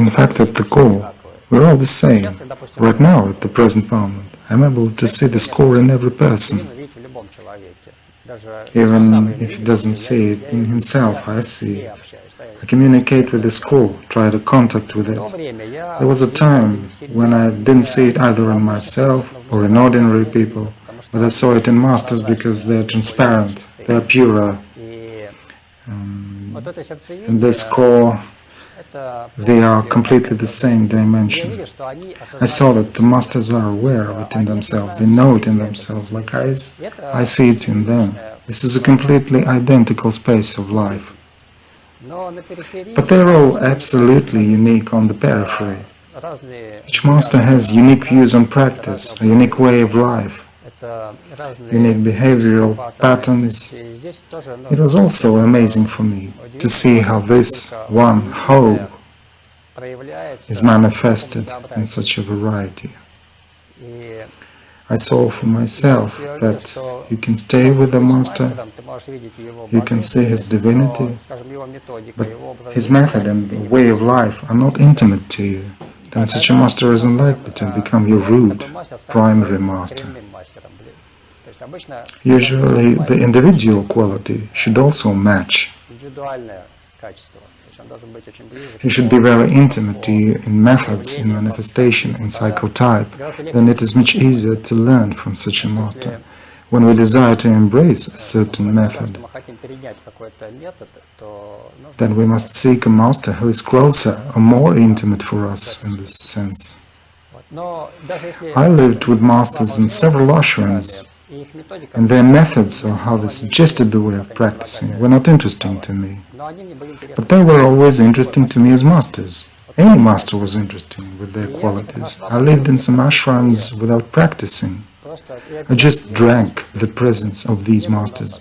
In fact, at the core, we're all the same. Right now, at the present moment, I'm able to see the score in every person. Even if he doesn't see it in himself, I see it. I communicate with the score, try to contact with it. There was a time when I didn't see it either in myself or in ordinary people, but I saw it in masters because they're transparent, they're purer. In this core, they are completely the same dimension. I saw that the masters are aware of it in themselves, they know it in themselves, like I see it in them. This is a completely identical space of life. But they're all absolutely unique on the periphery. Each master has unique views on practice, a unique way of life, unique behavioral patterns. It was also amazing for me to see how this one whole is manifested in such a variety. I saw for myself that you can stay with the master, you can see his divinity, but his method and way of life are not intimate to you. Then such a master isn't likely to become your root, primary master. Usually the individual quality should also match. He should be very intimate to you in methods, in manifestation, in psychotype. Then it is much easier to learn from such a master. When we desire to embrace a certain method, then we must seek a master who is closer or more intimate for us in this sense. I lived with masters in several ashrams, and their methods or how they suggested the way of practicing were not interesting to me. But they were always interesting to me as masters. Any master was interesting with their qualities. I lived in some ashrams without practicing. I just drank the presence of these masters.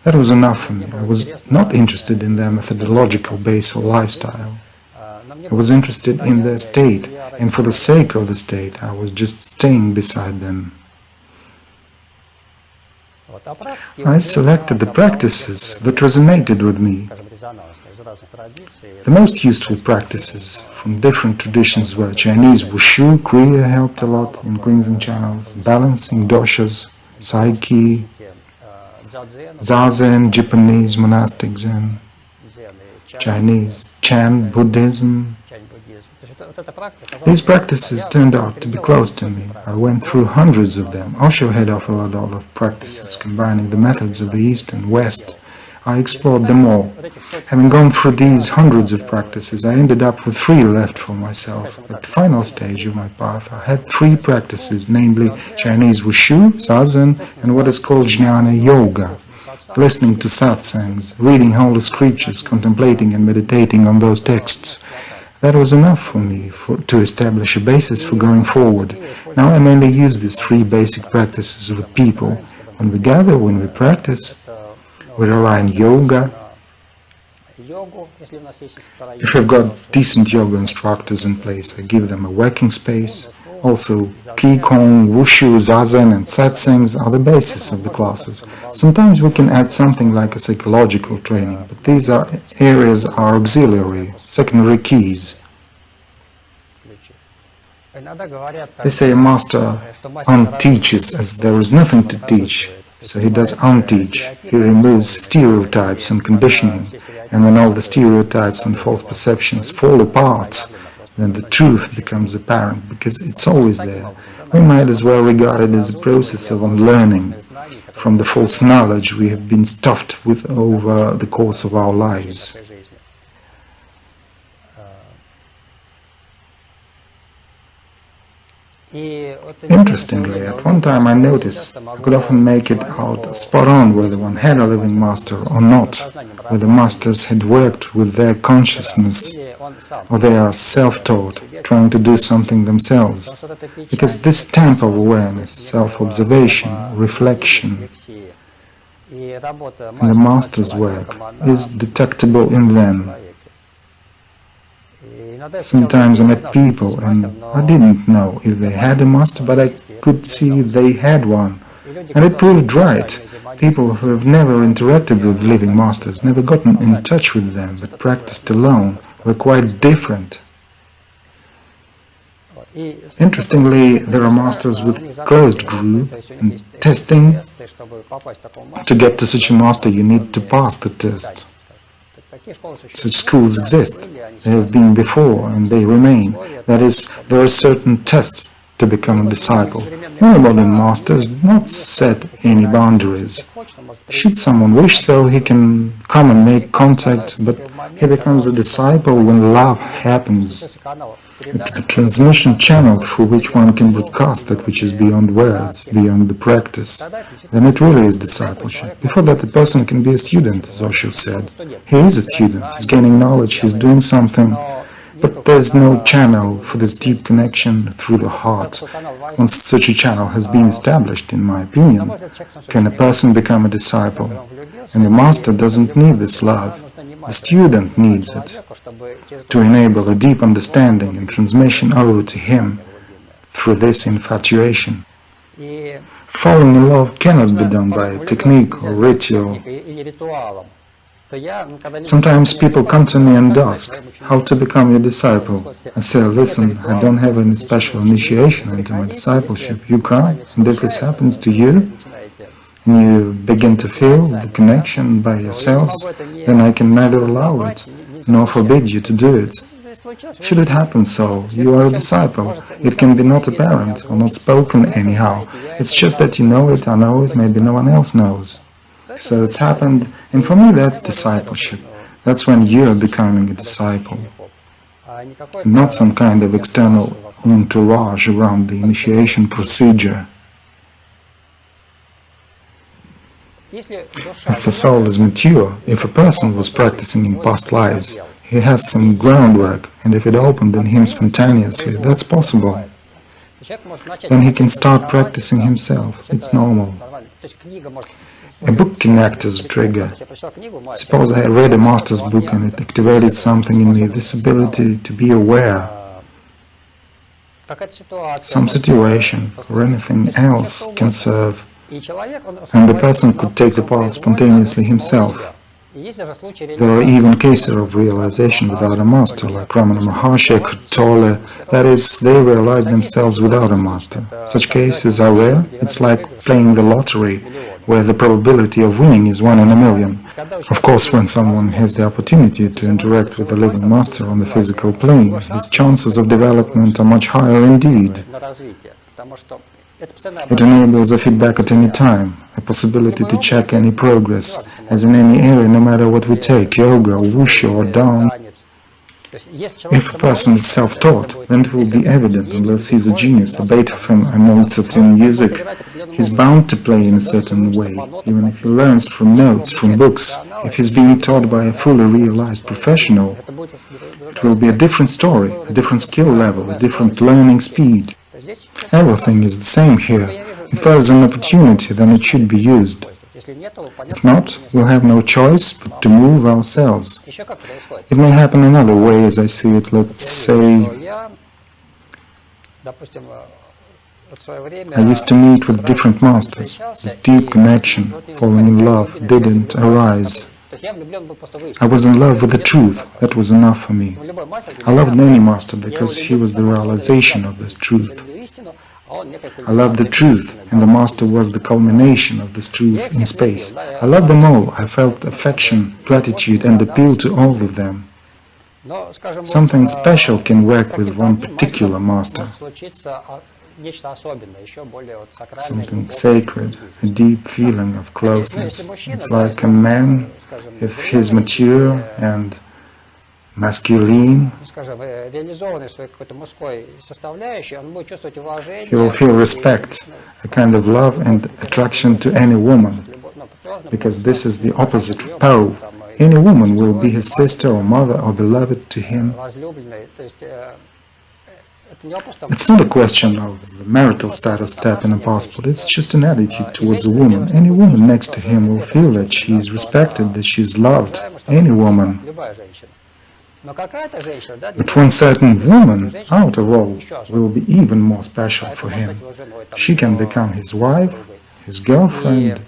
That was enough for me. I was not interested in their methodological base or lifestyle. I was interested in their state, and for the sake of the state, I was just staying beside them. I selected the practices that resonated with me. The most useful practices from different traditions were Chinese Wushu, Kriya helped a lot in cleansing channels, balancing doshas, Psyche, Zazen, Japanese monastic Zen, Chinese Chan Buddhism. These practices turned out to be close to me. I went through hundreds of them. Osho had offered a lot of practices combining the methods of the East and West. I explored them all. Having gone through these hundreds of practices, I ended up with 3 left for myself. At the final stage of my path, I had 3 practices, namely Chinese Wushu, Zazen, and what is called Jnana Yoga. Listening to satsangs, reading holy scriptures, contemplating and meditating on those texts. That was enough for me to establish a basis for going forward. Now I mainly use these 3 basic practices with people. When we gather, when we practice, we rely on yoga. If we've got decent yoga instructors in place, I give them a working space. Also, Qigong, Wushu, Zazen and satsangs are the basis of the classes. Sometimes we can add something like a psychological training, but these areas are auxiliary, secondary keys. They say a master unteaches as there is nothing to teach, so he does unteach. He removes stereotypes and conditioning, and when all the stereotypes and false perceptions fall apart, then the truth becomes apparent, because it's always there. We might as well regard it as a process of unlearning from the false knowledge we have been stuffed with over the course of our lives. Interestingly, at one time I noticed I could often make it out spot on whether one had a living master or not, whether masters had worked with their consciousness or they are self-taught, trying to do something themselves, because this stamp of awareness, self-observation, reflection, and the master's work is detectable in them. Sometimes I met people and I didn't know if they had a master, but I could see they had one. And it proved right. People who have never interacted with living masters, never gotten in touch with them, but practiced alone, were quite different. Interestingly, there are masters with closed group and testing. To get to such a master, you need to pass the test. Such schools exist. They have been before and they remain. That is, there are certain tests to become a disciple. Many modern masters do not set any boundaries. Should someone wish so, he can come and make contact, but he becomes a disciple when love happens. A transmission channel through which one can broadcast that which is beyond words, beyond the practice. Then it really is discipleship. Before that, the person can be a student, as Osho said. He is a student, he's gaining knowledge, he's doing something, but there's no channel for this deep connection through the heart. Once such a channel has been established, in my opinion, can a person become a disciple. And the master doesn't need this love. The student needs it to enable a deep understanding and transmission over to him through this infatuation. Falling in love cannot be done by a technique or ritual. Sometimes people come to me and ask, how to become your disciple? I say, listen, I don't have any special initiation into my discipleship. You come, and if this happens to you, and you begin to feel the connection by yourselves, then I can neither allow it nor forbid you to do it. Should it happen so, you are a disciple. It can be not apparent or not spoken anyhow. It's just that you know it, I know it, maybe no one else knows. So it's happened, and for me that's discipleship. That's when you are becoming a disciple, and not some kind of external entourage around the initiation procedure. If the soul is mature, if a person was practicing in past lives, he has some groundwork, and if it opened in him spontaneously, that's possible. Then he can start practicing himself. It's normal. A book can act as a trigger. Suppose I read a master's book and it activated something in me, this ability to be aware. Some situation or anything else can serve, and the person could take the path spontaneously himself. There are even cases of realization without a master, like Ramana Maharshi, Tolle, that is, they realize themselves without a master. Such cases are rare. It's like playing the lottery, where the probability of winning is 1 in a million. Of course, when someone has the opportunity to interact with a living master on the physical plane, his chances of development are much higher indeed. It enables a feedback at any time, a possibility to check any progress, as in any area, no matter what we take, yoga, wushu or dance. If a person is self-taught, then it will be evident, unless he's a genius, a Beethoven, a Mozart in music. He's bound to play in a certain way, even if he learns from notes, from books. If he's being taught by a fully realized professional, it will be a different story, a different skill level, a different learning speed. Everything is the same here. If there is an opportunity, then it should be used. If not, we'll have no choice but to move ourselves. It may happen another way, as I see it. Let's say, I used to meet with different masters. This deep connection, falling in love, didn't arise. I was in love with the truth. That was enough for me. I loved any master because he was the realization of this truth. I loved the truth, and the master was the culmination of this truth in space. I loved them all. I felt affection, gratitude, and appeal to all of them. Something special can work with one particular master. Something sacred, a deep feeling of closeness. It's like a man, if he's mature and masculine, he will feel respect, a kind of love and attraction to any woman, because this is the opposite pole. Any woman will be his sister or mother or beloved to him. It's not a question of the marital status step in a passport, it's just an attitude towards a woman. Any woman next to him will feel that she is respected, that she is loved. Any woman. But one certain woman, out of all, will be even more special for him. She can become his wife, his girlfriend.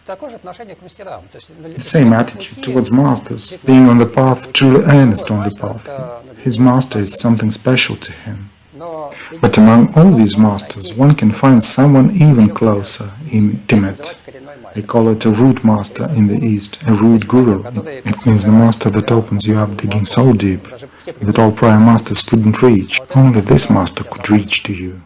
The same attitude towards masters, being on the path, truly earnest on the path. His master is something special to him. But among all these masters, one can find someone even closer, intimate. They call it a root master in the East, a root guru. It means the master that opens you up, digging so deep that all prior masters couldn't reach. Only this master could reach to you.